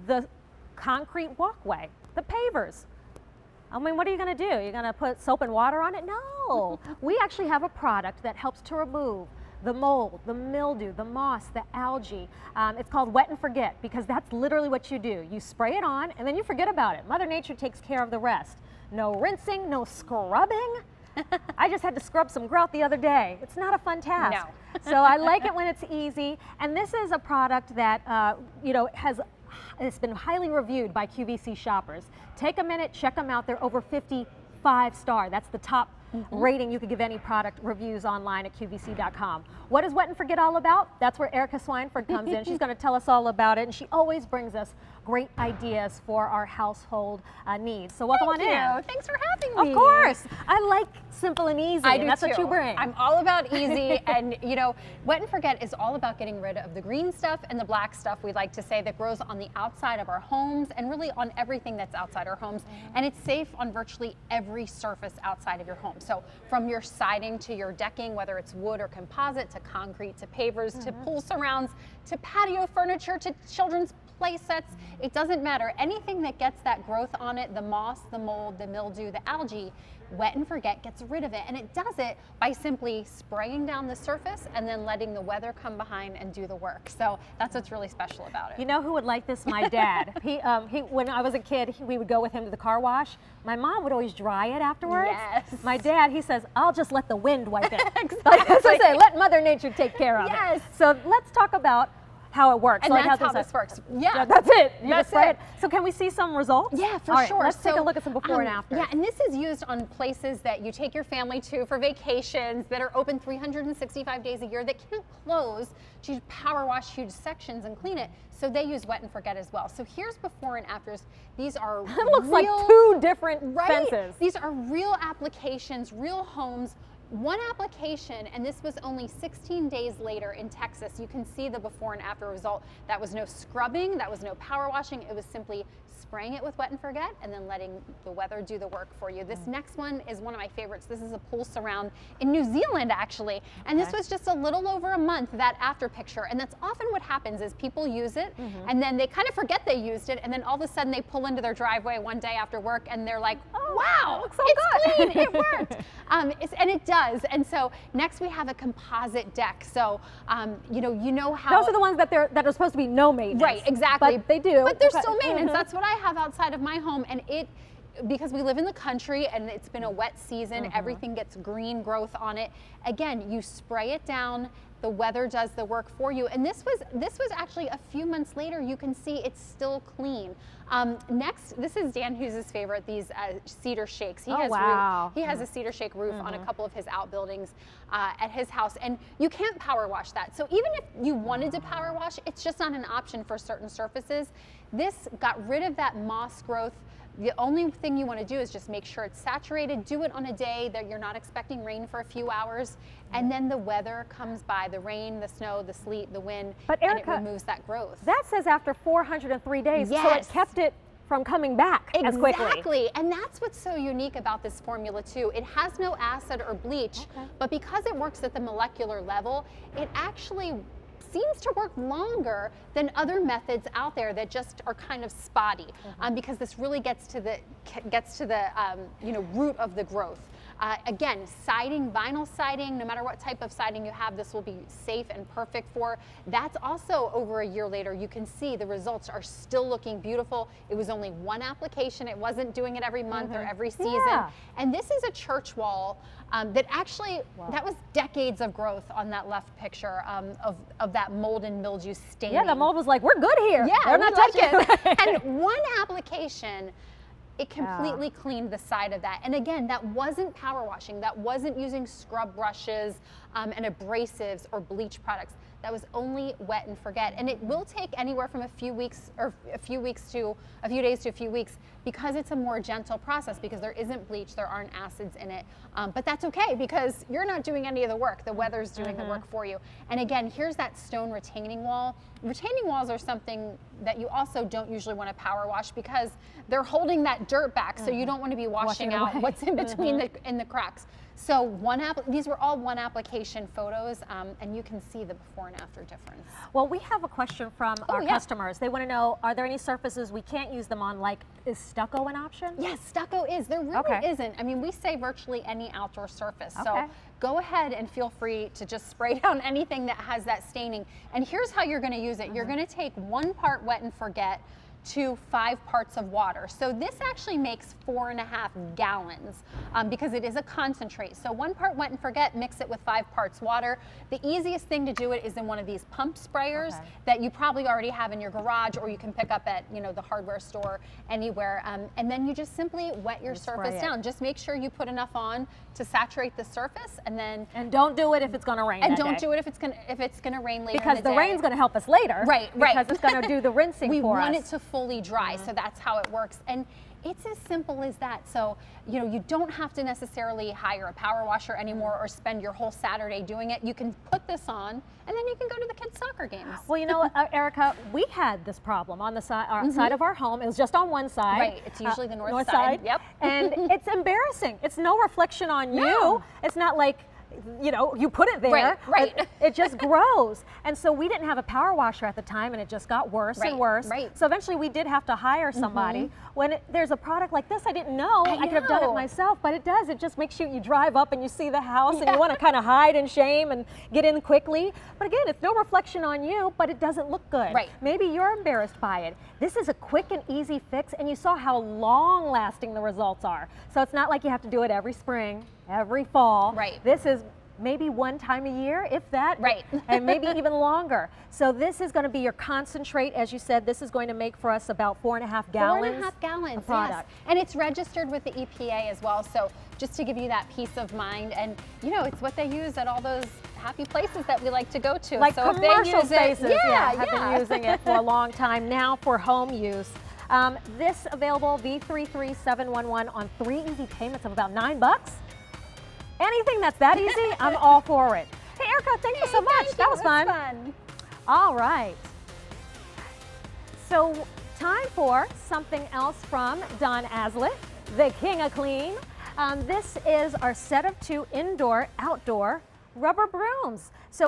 the concrete walkway, the pavers. I mean, what are you going to do? You're going to put soap and water on it? No. We actually have a product that helps to remove the mold, the mildew, the moss, the algae. It's called Wet and Forget, because that's literally what you do. You spray it on and then you forget about it. Mother Nature takes care of the rest. No rinsing, no scrubbing. I just had to scrub some grout the other day. It's not a fun task. No. So I like it when it's easy. And this is a product that it's been highly reviewed by QVC shoppers. Take a minute, check them out. They're over 55-star. That's the top rating you could give any product. Reviews online at QVC.com. What is Wet and Forget all about? That's where Erica Swineford comes in. She's going to tell us all about it, and she always brings us great ideas for our household needs. So welcome on in. Thanks for having me. Of course. I like simple and easy, and that's what you bring. I'm all about easy, and Wet and Forget is all about getting rid of the green stuff and the black stuff, we like to say, that grows on the outside of our homes and really on everything that's outside our homes. And it's safe on virtually every surface outside of your home. So from your siding to your decking, whether it's wood or composite, to concrete, to pavers, to pool surrounds, to patio furniture, to children's play sets, it doesn't matter. Anything that gets that growth on it, the moss, the mold, the mildew, the algae, Wet and Forget gets rid of it. And it does it by simply spraying down the surface and then letting the weather come behind and do the work. So that's what's really special about it. You know who would like this? My dad. He when I was a kid, we would go with him to the car wash. My mom would always dry it afterwards. Yes. My dad, he says, I'll just let the wind wipe it. Exactly. As I say, let Mother Nature take care of it. So let's talk about how it works. And that's how this works. Yeah, that's it. You that's just spray it. So can we see some results? Yeah, for All right, sure. Let's take a look at some before and after. Yeah, and this is used on places that you take your family to for vacations that are open 365 days a year that can't close to power wash huge sections and clean it. So they use Wet and Forget as well. So here's before and afters. These are it looks like two different fences. These are real applications, real homes. One application, and this was only 16 days later in Texas. You can see the before and after result. That was no scrubbing, that was no power washing. It was simply spraying it with Wet and Forget and then letting the weather do the work for you. This next one is one of my favorites. This is a pool surround in New Zealand, actually. And this was just a little over a month, that after picture. And that's often what happens is people use it and then they kind of forget they used it, and then all of a sudden they pull into their driveway one day after work and they're like, oh, wow, it looks so it's good. clean, it worked. And it does. And so next we have a composite deck. So you know how those are the ones that are supposed to be no maintenance. Right, exactly. But they do. But there's still maintenance. That's what I have outside of my home, and because we live in the country and it's been a wet season, everything gets green growth on it. Again, you spray it down, the weather does the work for you. And this was actually a few months later. You can see it's still clean. Next, this is Dan Hughes' favorite, these cedar shakes. He has a cedar shake roof on a couple of his outbuildings at his house, and you can't power wash that. So even if you wanted to power wash, it's just not an option for certain surfaces. This got rid of that moss growth. The only thing you want to do is just make sure it's saturated. Do it on a day that you're not expecting rain for a few hours, and then the weather comes by, the rain, the snow, the sleet, the wind, but Erica, and it removes that growth. That says after 403 days, yes. So it kept it from coming back as quickly. Exactly, and that's what's so unique about this formula too. It has no acid or bleach, but because it works at the molecular level, it actually seems to work longer than other methods out there that just are kind of spotty, because this really gets to the root of the growth. Again, siding, vinyl siding, no matter what type of siding you have, this will be safe and perfect for. That's also over a year later. You can see the results are still looking beautiful. It was only one application. It wasn't doing it every month or every season. Yeah. And this is a church wall that actually, that was decades of growth on that left picture of that mold and mildew staining. Yeah, the mold was like, we're good here. Yeah, they're not touching it. And one application, it completely cleaned the side of that. And again, that wasn't power washing. That wasn't using scrub brushes and abrasives or bleach products. That was only Wet and Forget. And it will take anywhere from a few days to a few weeks, because it's a more gentle process, because there isn't bleach, there aren't acids in it. But that's okay, because you're not doing any of the work. The weather's doing the work for you. And again, here's that stone retaining wall. Retaining walls are something that you also don't usually want to power wash, because they're holding that dirt back, so you don't want to be washing out what's in between in the cracks. So these were all one application photos, and you can see the before and after difference. Well, we have a question from our yeah. customers. They want to know, are there any surfaces we can't use them on? Like, is stucco an option? Yes, stucco is. There really isn't. I mean, we say virtually any outdoor surface. So go ahead and feel free to just spray down anything that has that staining. And here's how you're going to use it. You're going to take 1 part wet and forget to 5 parts of water. So this actually makes 4.5 gallons because it is a concentrate. So 1 part wet and forget, mix it with 5 parts water. The easiest thing to do it is in one of these pump sprayers that you probably already have in your garage, or you can pick up at the hardware store anywhere. And then you just simply wet your surface down. Just make sure you put enough on to saturate the surface, and then don't do it if it's going to rain. And don't do it if it's gonna rain later. Because in the the day. rain's going to help us later. Right. Because it's going to do the rinsing we for us. We want it to fully dry, so that's how it works. And it's as simple as that. So, you don't have to necessarily hire a power washer anymore or spend your whole Saturday doing it. You can put this on, and then you can go to the kids' soccer games. Well, Erica, we had this problem on the side of our home. It was just on one side. Right, it's usually the north side. Yep. And it's embarrassing. It's no reflection on you. It's not like, you put it there. Right. It just grows. And so we didn't have a power washer at the time, and it just got worse and worse. Right. So eventually we did have to hire somebody. When there's a product like this, I didn't know. I could have done it myself, but it does. It just makes you drive up and you see the house and you want to kind of hide in shame and get in quickly. But again, it's no reflection on you, but it doesn't look good. Right. Maybe you're embarrassed by it. This is a quick and easy fix, and you saw how long lasting the results are. So it's not like you have to do it every spring, every fall. Right. This is maybe 1 time a year, if that. Right. And maybe even longer. So this is going to be your concentrate. As you said, this is going to make for us about 4.5 gallons. 4.5 gallons, of product. yes. And it's registered with the EPA as well. So just to give you that peace of mind, and it's what they use at all those happy places that we like to go to. Like so commercial if they use spaces, it, have been using it for a long time now for home use. This available V33711 on 3 easy payments of about $9. Anything that's that easy, I'm all for it. Hey, Erica, thank you so much. That was fun. All right. So, time for something else from Don Aslett, the King of Clean. This is our set of 2 indoor-outdoor rubber brooms. So